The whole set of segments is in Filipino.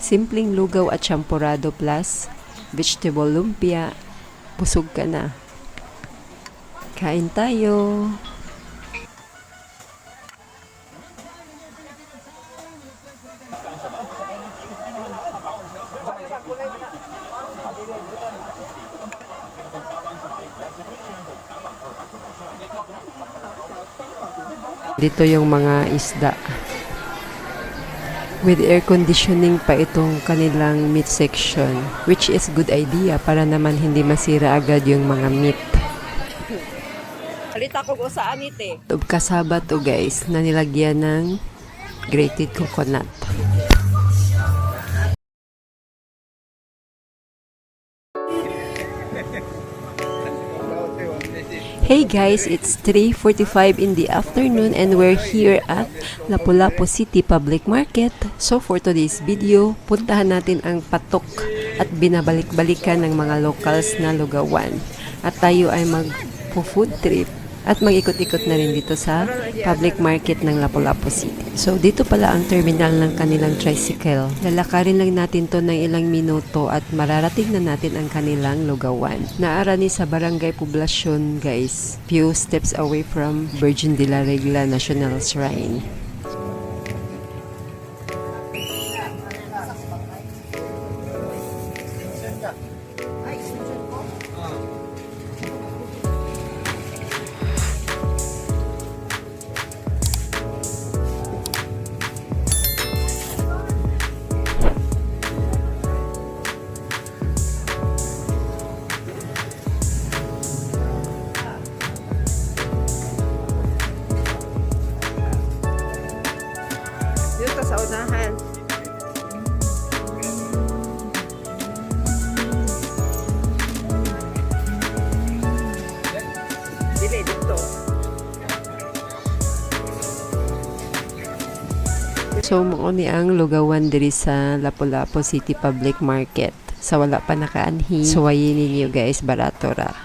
Simpleng lugaw at champurado plus vegetable lumpia. Busog ka na. Kain tayo! Dito yung mga isda. With air conditioning pa itong kanilang meat section, which is good idea para naman hindi masira agad yung mga meat. Halita ko saan ite. Kasaba to guys, na nilagyan ng grated coconut. Hey guys, it's 3:45 in the afternoon and we're here at Lapu-Lapu City Public Market. So for today's video, puntahan natin ang patok at binabalik-balikan ng mga locals na lugawan. At tayo ay mag-food trip at mag-ikot-ikot na rin dito sa public market ng Lapu-Lapu City. So dito pala ang terminal ng kanilang tricycle. Lalakarin lang natin to ng ilang minuto at mararating na natin ang kanilang lugawan. Naarani sa Barangay Poblacion guys, few steps away from Virgin de la Regla National Shrine. Dito sa unahan. Dili dito. So mao ni ang lugawan diri sa Lapu-Lapu City Public Market. Sa wala pa nakaanhi, suwayin ninyo guys, barato ra.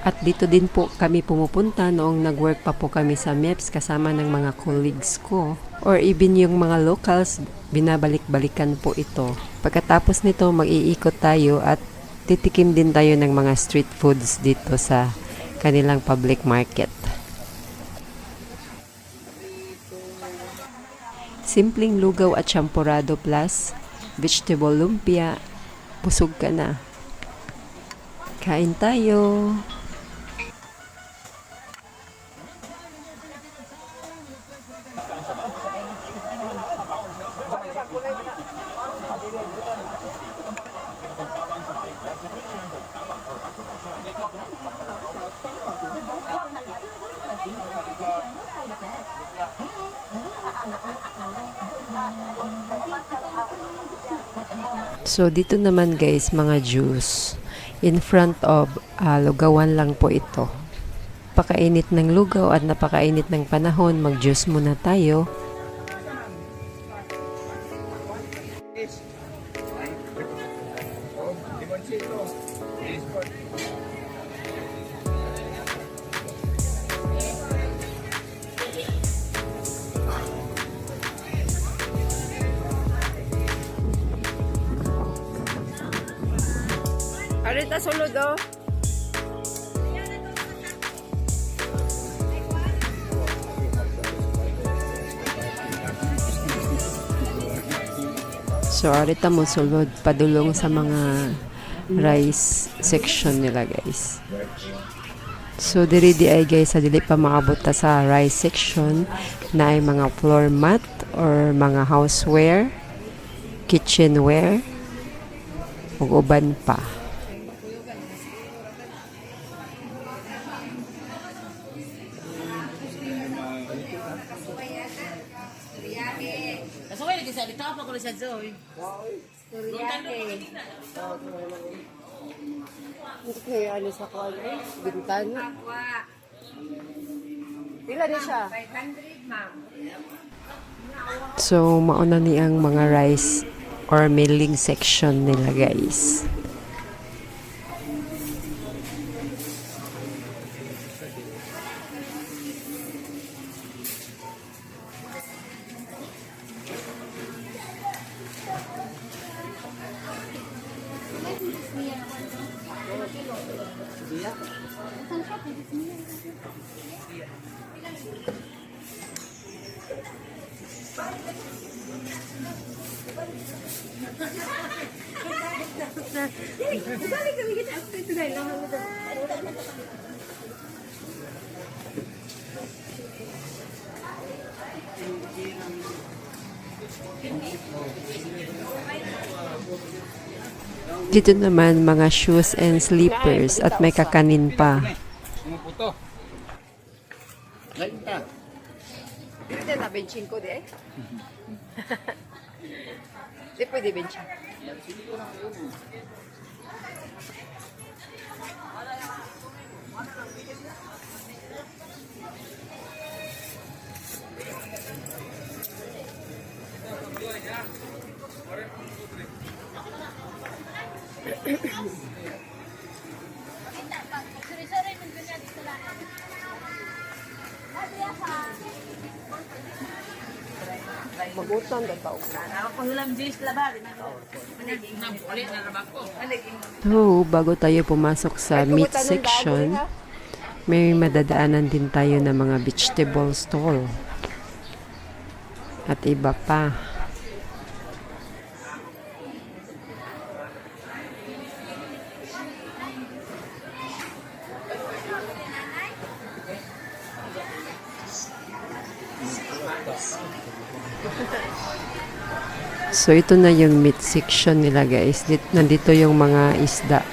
At dito din po kami pumupunta noong nag-work pa po kami sa MEPS kasama ng mga colleagues ko. Or even yung mga locals, binabalik-balikan po ito. Pagkatapos nito, mag-iikot tayo at titikim din tayo ng mga street foods dito sa kanilang public market. Simpleng lugaw at champurado plus vegetable lumpia. Busog ka na. Kain tayo! So dito naman guys, mga juice. In front of lugawan lang po ito. Napakainit ng lugaw at napakainit ng panahon, mag-juice muna tayo. Halita sulod oh. So arita mo sulod padulong sa mga rice section nila guys. So diri di ay guys, sa dili pa maabot ta sa rice section na ay mga floor mat or mga houseware, kitchenware ug uban pa. Kasaway lagi sa dito pa ko sa Zoe. Okay, ano sa kwan? Bintana. Pila din siya? 500 ma'am. So, mauna ni ang mga rice or milling section nila guys. Dito naman mga shoes and slippers at may kakanin pa. Dito na benching ko di eh. Di pwede benching. Magutan ka tao. So, bago tayo pumasok sa meat section, may madadaanan din tayo ng mga vegetable stall. At iba pa. So, ito na yung meat section nila guys. Nandito yung mga isda.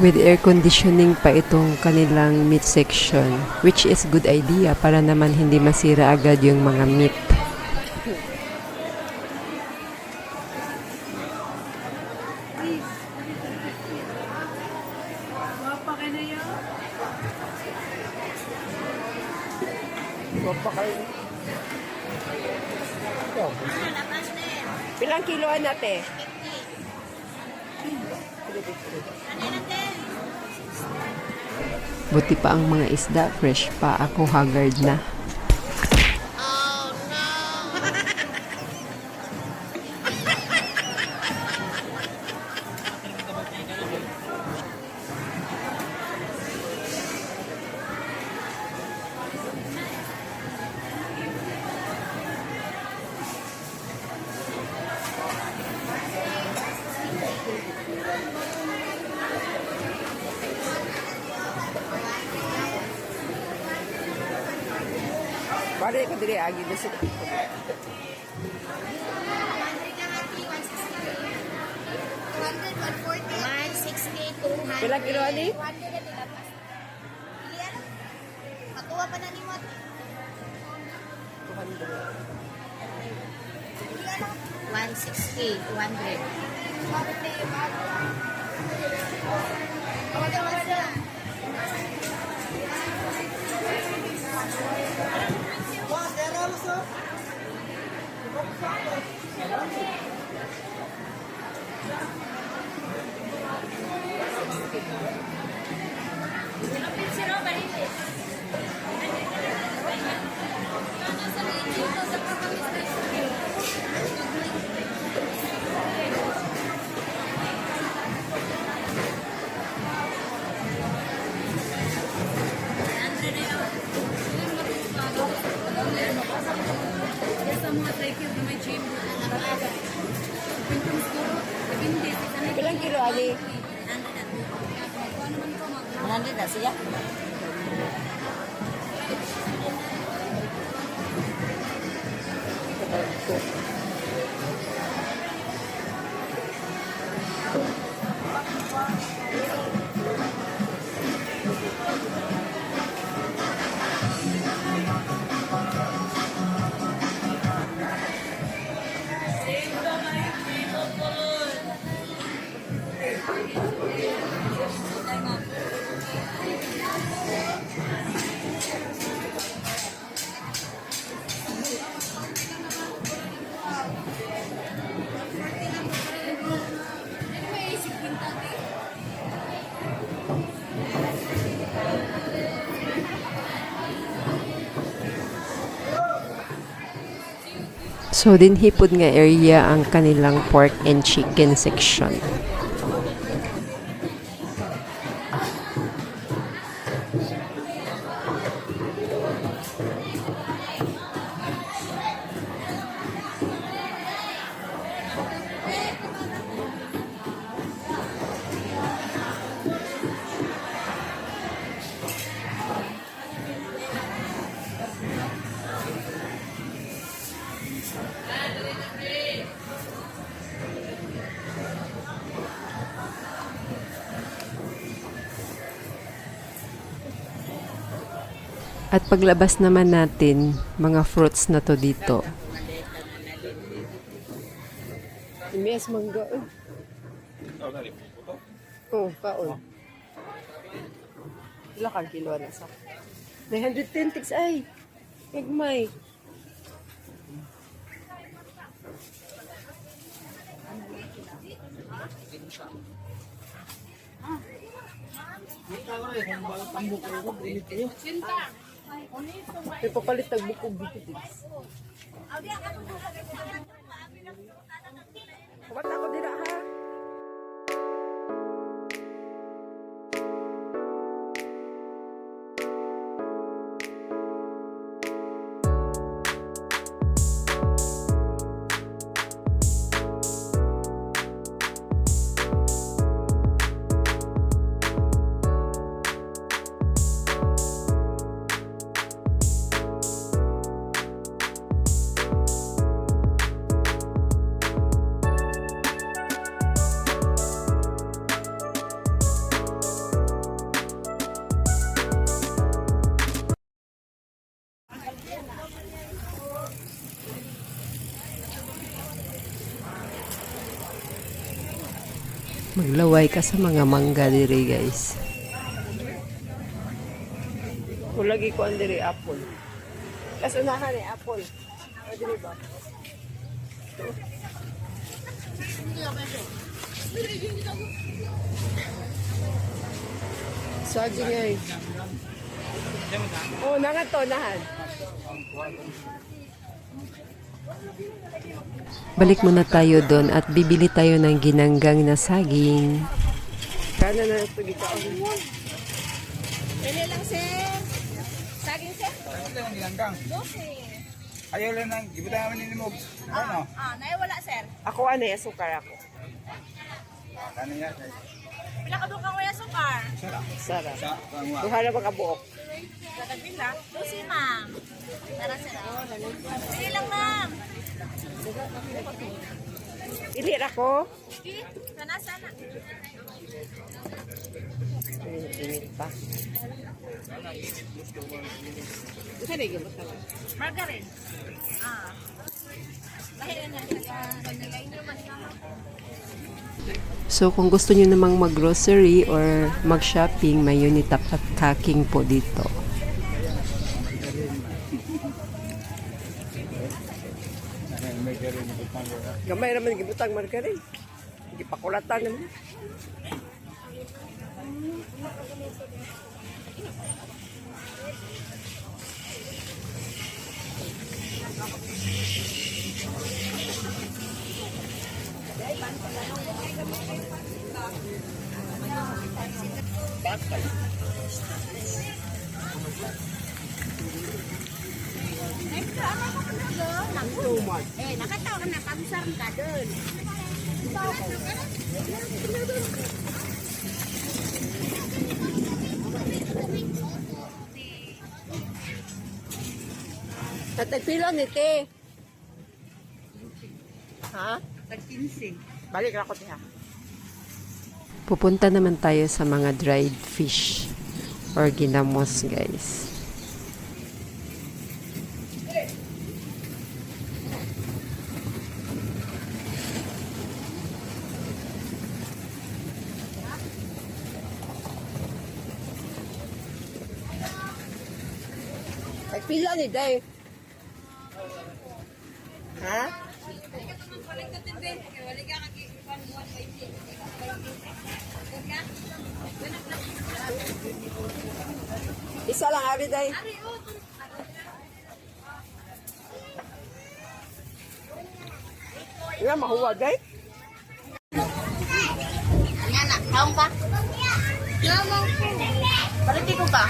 With air conditioning pa itong kanilang meat section. Which is good idea para naman hindi masira agad yung mga meat. Pilang kiloan natin? Buti pa ang mga isda, fresh pa. Ako haggard na. Bari ko diri agi gusto. 160, 200. Pilang kilo ani? 100 na nilapas. Pilihan. Matuwa pa na ni mo. Pilihan. 160, 200. Pilang kilo ani? 100 na siya. So, dinhipod nga area ang kanilang pork and chicken section. At paglabas naman natin, mga fruits na to dito. Mes mangga. Oh, kaon. Wala kang kilo na sa. 910 tiks ay. Igmay. May papalit tag bukog dito tiks. Kumat ako dira ha. Maglaway ka sa mga mangga diri guys. Kung lagi ko ang diri apple. Kasunahan eh apple. O diri ba? Saging ay. Oh, nangan to, nahan. Balik muna tayo doon at bibili tayo ng ginanggang na saging. Kana na ito gitaon. Pili lang, sir. Saging, sir. Ayaw lang ginanggang. 12. Ayaw lang ng ibutan namin ni mo. Ano? Naiwala, sir. Ako ano eh, sukar ako. Ano yan? Pila ka doon kang wala sukar. Sarap. Sa pangwa. Duha na ba kabuok? Pila? 12, ma'am. Tara, sir. Pili lang, ma'am. Ilir ako. Okay. Sana. Init pa. Isa na yung basta. Margarine. Dahil yan nilay nyo man naman. So kung gusto niyo namang mag-grocery or mag-shopping, may Unitap at Kaking po dito. Gamay naman gibutang margarin. Gipakulatan naman. Nakatawa ka na, pag-usar ka doon. Tatagpilo ni te. Ha? Tag-15. Balik ako diha. Pupunta naman tayo sa mga dried fish or ginamos guys. Tagpilo ni Day. Ha? Isa lang ari Day. Nga mahuwag Day. Yan na, taong ka? Taong ko. Balikin ko ka?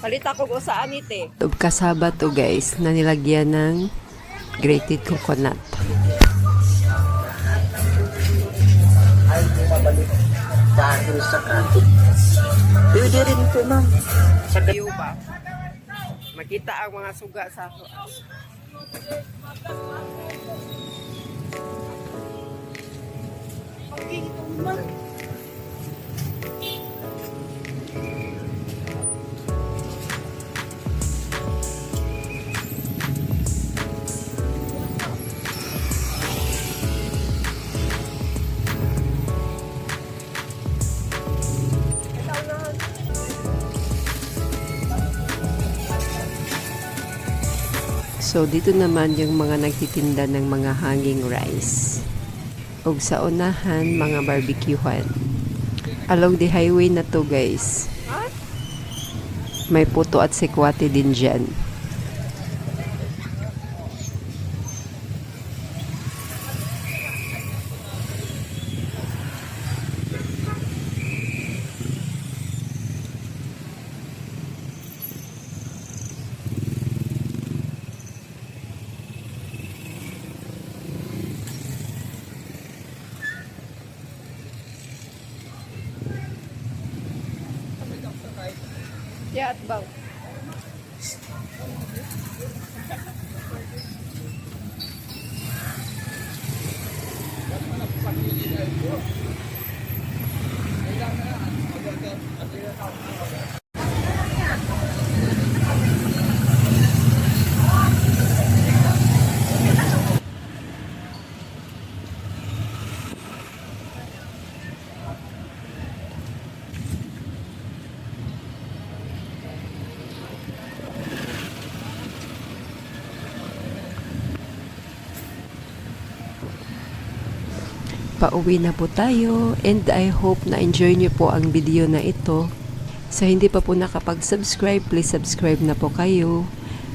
Palit ako kung saan ite. Kasaba to guys na nilagyan ng grated coconut. Ay, bumabalik dahil sa katik. Pwede rin po, ma'am. Sa view ba? Makita ang mga suga sa So, dito naman yung mga nagtitinda ng mga hanging rice. Ug sa unahan, mga barbecuehan. Along the highway na to, guys. May puto at sikwate din dyan. at bang. Pauwi na po tayo and I hope na enjoy niyo po ang video na ito. Sa hindi pa po nakapag-subscribe, please subscribe na po kayo.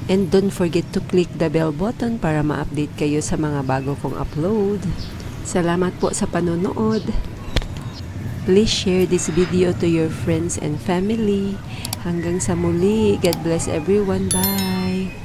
And don't forget to click the bell button para ma-update kayo sa mga bago kong upload. Salamat po sa panonood. Please share this video to your friends and family. Hanggang sa muli. God bless everyone. Bye!